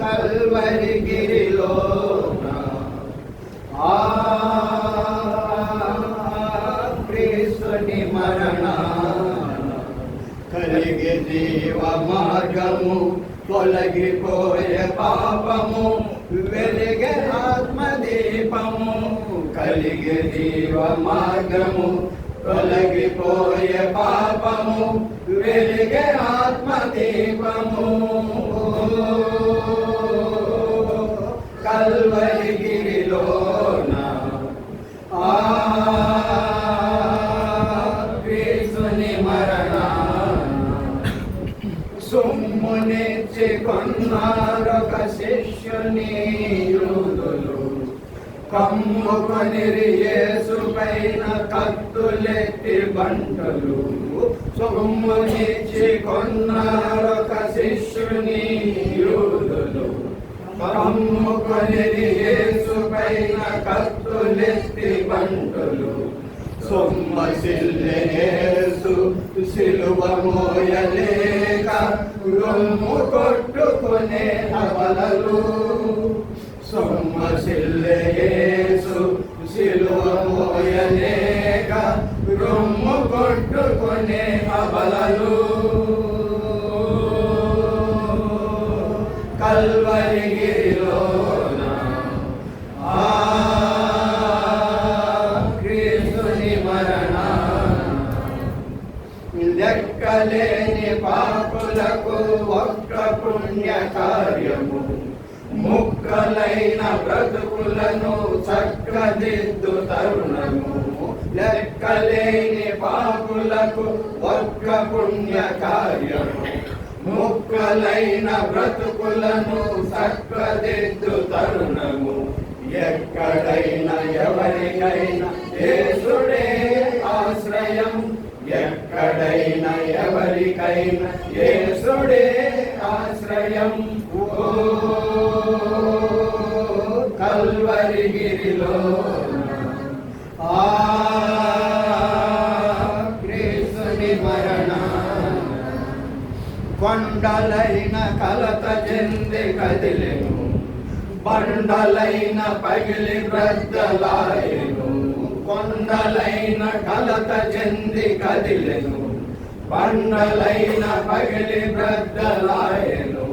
కల్వరిగిరిలో క్రీస్తుని మరణాన కలిగే జీవ మార్గము, తొలగిపోయే పాపము, వెలిగే ఆత్మదీపము. కలిగే జీవ మార్గము, తొలగిపోయే పాపము, వెలిగే ఆత్మదీపము. కల్వరిగిరిలోన క్రీస్తుని మరణాన సొమ్మునిచ్చి కొన్నారొక శిష్యుని యూదులు. కమ్ముకొనిరి యేసు పైన కత్తులెత్తి బంటలు. సొమ్మునిచ్చి కొన్నారొక శిష్యుని యూదులు. కమ్ముకొనిరి యేసు పైన కత్తులెత్తి బంటలు. సొమ్మసిల్లె యేసు సిలువ మోయలేక రొమ్ము కొట్టుకునే అబలలు. సొమ్మసిల్లె యేసు సిలువ మోయలేక రొమ్ము కొట్టుకునే అబలలు. కల్వరిగిరిలోన క్రీస్తుని మరణాన లెక్కలేని పాపులకు ఒక్క పుణ్య కార్యము, ముక్కలైన బ్రతుకులను చక్కదిద్దు తరుణము. లెక్కలేని పాపులకు ఒక్క పుణ్య కార్యము, ముక్కలైన బ్రతుకులను చక్కదిద్దు తరుణము. ఎక్కడైనా ఎవరికైనా యేసుడే ఆశ్రయం. ఎక్కడైనా ఎవరికైనా యేసుడే ఆశ్రయం. కల్వరిగిరిలో క్రీస్తుని మరణాన కొండలైన కలత చెంది కదిలెను, బండలైన పగిలి బ్రద్దలాయెను. కొండలైన కలత చెంది కదిలెను, బండలైన పగిలి బ్రద్దలాయెను.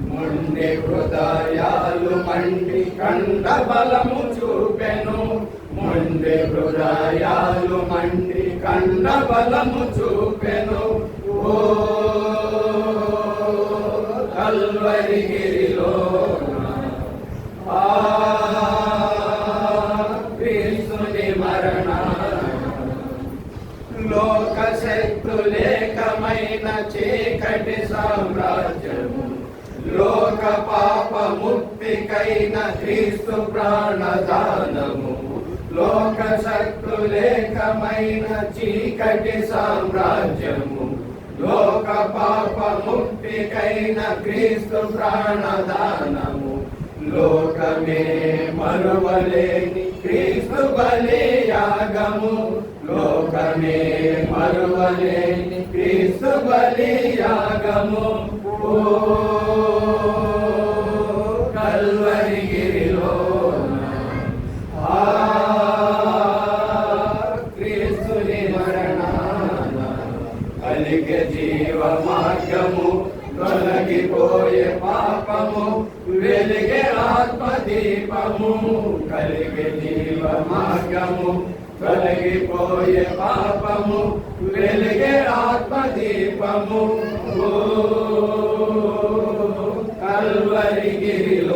మొండి హృదయాలు మండి కండ బలము చూపెను. మొండి హృదయాలు మండి కండ బలము చూపెను. ఓ కల్వరిగిరిలోన క్రీస్తుని మరణాన లోక శక్తులేకమైన చీకటి సామ్రాజ్యము, లోక పాప ముక్తికైన క్రీస్తు ప్రాణదానము. లోక శక్తులేకమైన చీకటి సామ్రాజ్యము, లోక పాప ముక్తికైన క్రీస్తు ప్రాణదానము. లోకమే మరువలేని క్రీస్తు బలియాగము. లోకమే మరువలేని క్రీస్తు బలియాగము. ఓ కల్వరిగిరిలోన క్రీస్తుని మరణాన కలిగే జీవ మార్గము, తొలగిపోయే పాపము, వెలిగే ఆత్మదీపము. కలిగే జీవ మార్గము, తొలగిపోయే పాపము, వెలిగే ఆత్మదీపము. కల్వరిగిరిలోన